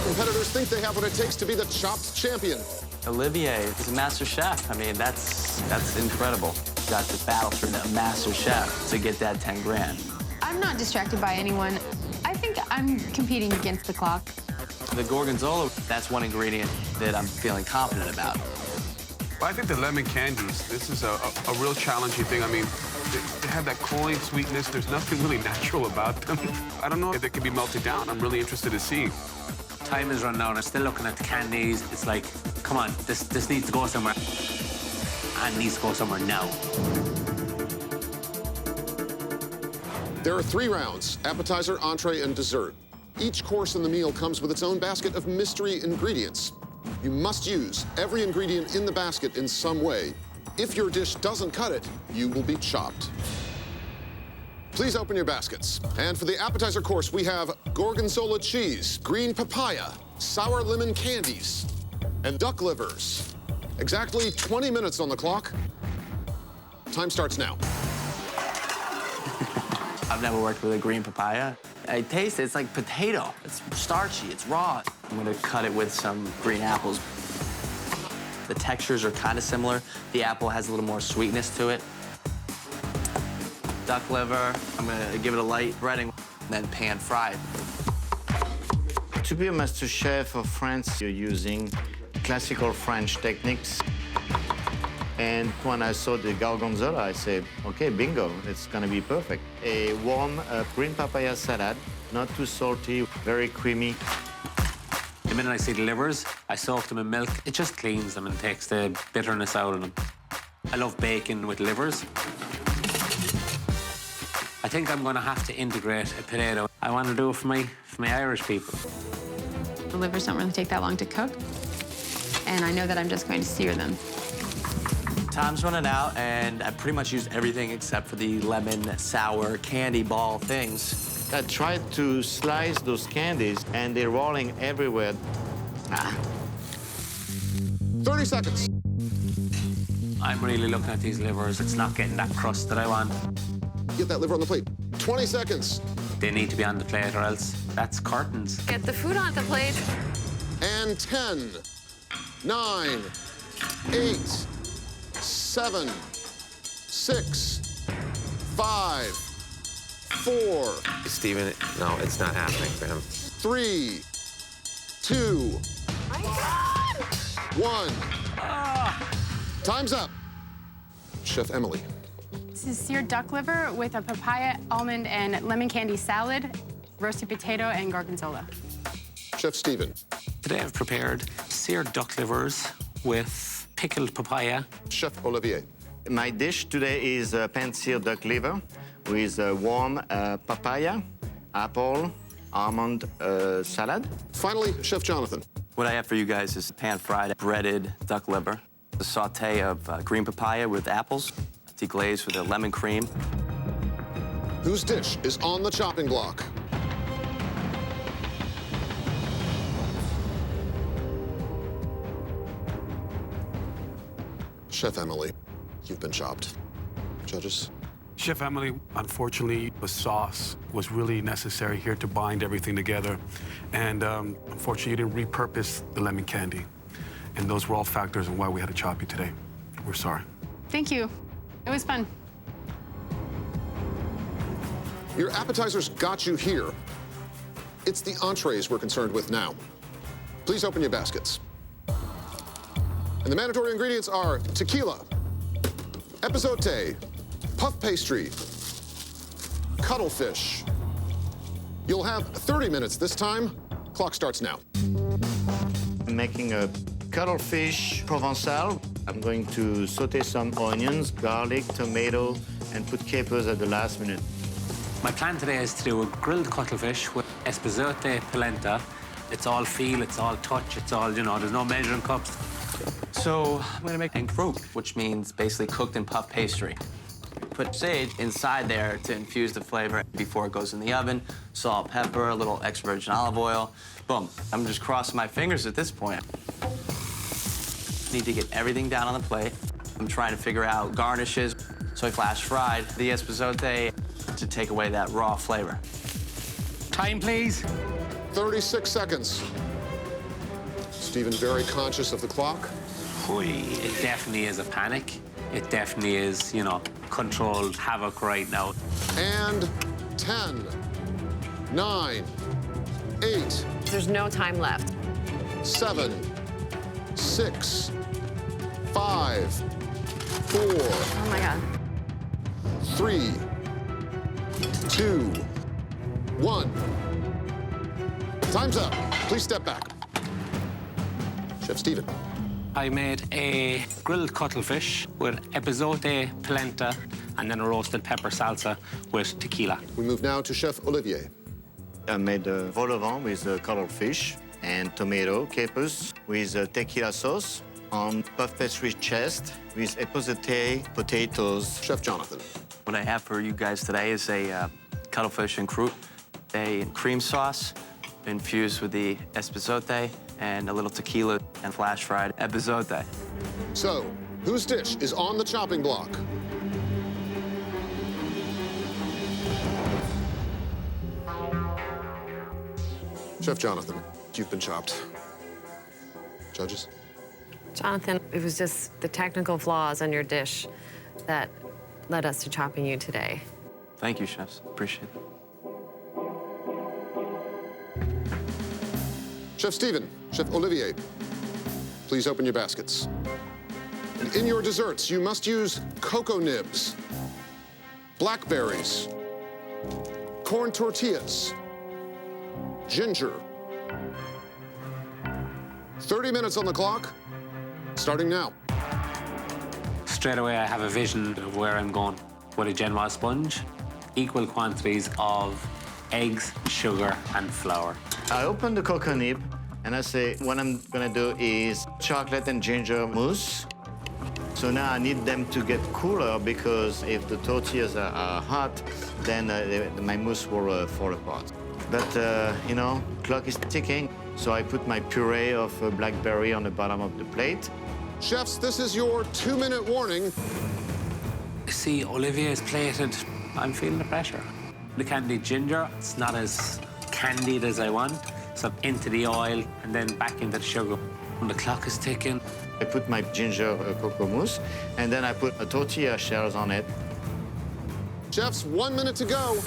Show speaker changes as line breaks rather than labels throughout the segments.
competitors think they have what it takes to be the chopped champion.
Olivier is a master chef. I mean, that's incredible. Got to battle for the master chef to get that 10 grand.
I'm not distracted by anyone. I think I'm competing against the clock.
The gorgonzola, that's one ingredient that I'm feeling confident about.
Well, I think the lemon candies, this is a real challenging thing. I mean, they have that cooling sweetness. There's nothing really natural about them. I don't know if they can be melted down. I'm really interested to see.
Time is running out. I'm still looking at the candies. It's like, come on, this needs to go somewhere. And needs to go somewhere now.
There are 3 rounds, appetizer, entree, and dessert. Each course in the meal comes with its own basket of mystery ingredients. You must use every ingredient in the basket in some way. If your dish doesn't cut it, you will be chopped. Please open your baskets. And for the appetizer course, we have gorgonzola cheese, green papaya, sour lemon candies, and duck livers. Exactly 20 minutes on the clock. Time starts now.
I've never worked with a green papaya. I taste it, it's like potato. It's starchy, it's raw. I'm gonna cut it with some green apples. The textures are kind of similar. The apple has a little more sweetness to it. Duck liver, I'm gonna give it a light breading, then pan fried.
To be a master chef of France, you're using classical French techniques. And when I saw the gorgonzola, I said, okay, bingo, it's gonna be perfect. A warm green papaya salad, not too salty, very creamy.
The minute I see the livers, I soak them in milk. It just cleans them and takes the bitterness out of them. I love bacon with livers. I think I'm gonna have to integrate a potato. I want to do it for my Irish people.
The livers don't really take that long to cook, and I know that I'm just going to sear them.
Time's running out, and I pretty much used everything except for the lemon sour candy ball things.
I tried to slice those candies, and they're rolling everywhere.
30 seconds.
I'm really looking at these livers. It's not getting that crust that I want.
Get that liver on the plate. 20 seconds.
They need to be on the plate or else that's curtains.
Get the food on the plate.
And 10, 9, 8, 7, 6, 5, 4.
Steven, no, it's not happening for him.
3, 2, 1. Time's up. Chef Emily.
This is seared duck liver with a papaya, almond, and lemon candy salad, roasted potato, and gorgonzola.
Chef Steven.
Today I've prepared seared duck livers with pickled papaya.
Chef Olivier.
My dish today is pan-seared duck liver with warm papaya, apple, almond salad.
Finally, Chef Jonathan.
What I have for you guys is pan-fried breaded duck liver, a sauté of green papaya with apples, deglazed with a lemon cream.
Whose dish is on the chopping block? Chef Emily, you've been chopped. Judges?
Chef Emily, unfortunately, the sauce was really necessary here to bind everything together. And unfortunately, you didn't repurpose the lemon candy. And those were all factors in why we had to chop you today. We're sorry.
Thank you. It was fun.
Your appetizers got you here. It's the entrees we're concerned with now. Please open your baskets. And the mandatory ingredients are tequila, epazote, puff pastry, cuttlefish. You'll have 30 minutes this time. Clock starts now.
I'm making a cuttlefish Provençal. I'm going to sauté some onions, garlic, tomato, and put capers at the last minute.
My plan today is to do a grilled cuttlefish with espezote polenta. It's all feel, it's all touch, it's all, you know, there's no measuring cups.
So I'm gonna make encroute, which means basically cooked in puff pastry. Put sage inside there to infuse the flavor before it goes in the oven. Salt, pepper, a little extra virgin olive oil. Boom. I'm just crossing my fingers at this point. Need to get everything down on the plate. I'm trying to figure out garnishes. So I flash fried the espezote to take away that raw flavor.
Time, please.
36 seconds. Stephen, very conscious of the clock.
It definitely is a panic. It definitely is, you know, controlled havoc right now.
And 10, 9, 8.
There's no time left.
7, 6, 5, 4.
Oh my God.
3, 2, 1. Time's up. Please step back. Chef Stephen.
I made a grilled cuttlefish with epazote polenta and then a roasted pepper salsa with tequila.
We move now to Chef Olivier.
I made a vol au vent with colored fish and tomato, capers, with tequila sauce on puff pastry chest with epazote potatoes.
Chef Jonathan.
What I have for you guys today is a cuttlefish and croûte, a cream sauce infused with the epazote and a little tequila and flash-fried epazote.
So, whose dish is on the chopping block? Chef Jonathan, you've been chopped. Judges?
Jonathan, it was just the technical flaws on your dish that led us to chopping you today.
Thank you, chefs. Appreciate it.
Chef Stephen, Chef Olivier, please open your baskets. And in your desserts, you must use cocoa nibs, blackberries, corn tortillas, ginger. 30 minutes on the clock, starting now.
Straight away, I have a vision of where I'm going. With a Genoise sponge, equal quantities of eggs, sugar, and flour.
I open the cocoa nib and I say, what I'm gonna do is chocolate and ginger mousse. So now I need them to get cooler because if the tortillas are hot, then my mousse will fall apart. But, you know, clock is ticking. So I put my puree of blackberry on the bottom of the plate.
Chefs, this is your 2-minute warning.
See, Olivier's plated. I'm feeling the pressure. The candied ginger, it's not as candied as I want. So into the oil and then back into the sugar. When the clock is ticking.
I put my ginger cocoa mousse, and then I put a tortilla shells on it.
Chefs, 1 minute to go.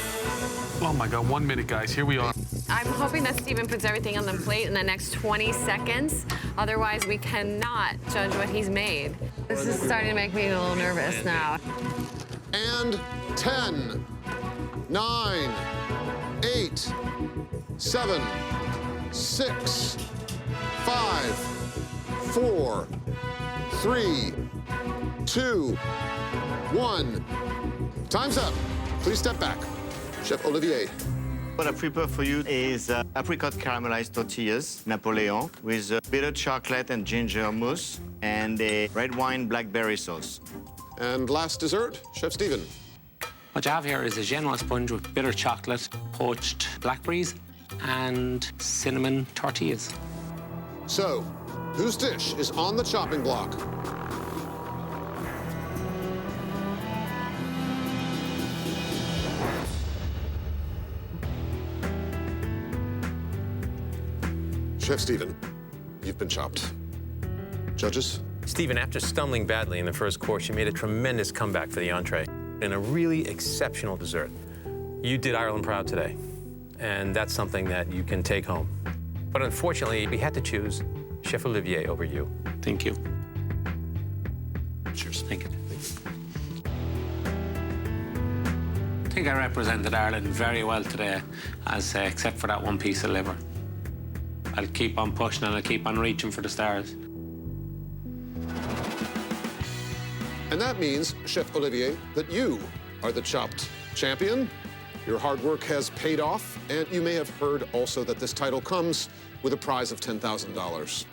Oh my God, 1 minute, guys. Here we are.
I'm hoping that Stephen puts everything on the plate in the next 20 seconds. Otherwise, we cannot judge what he's made. This is starting to make me a little nervous now.
And 10, 9, 8, 7, 6, 5, 4, 3, 2, 1. Time's up. Please step back. Chef Olivier.
What I prepare for you is apricot caramelized tortillas, Napoleon, with bitter chocolate and ginger mousse, and a red wine blackberry sauce.
And last dessert, Chef Stephen.
What you have here is a Genoise sponge with bitter chocolate, poached blackberries, and cinnamon tortillas.
So, whose dish is on the chopping block? Chef Stephen, you've been chopped. Judges?
Stephen, after stumbling badly in the first course, you made a tremendous comeback for the entree and a really exceptional dessert. You did Ireland proud today, and that's something that you can take home. But unfortunately, we had to choose Chef Olivier over you.
Thank you.
Cheers.
Thank you. I think I represented Ireland very well today, except for that one piece of liver. I'll keep on pushing and I'll keep on reaching for the stars.
And that means, Chef Olivier, that you are the chopped champion. Your hard work has paid off, and you may have heard also that this title comes with a prize of $10,000.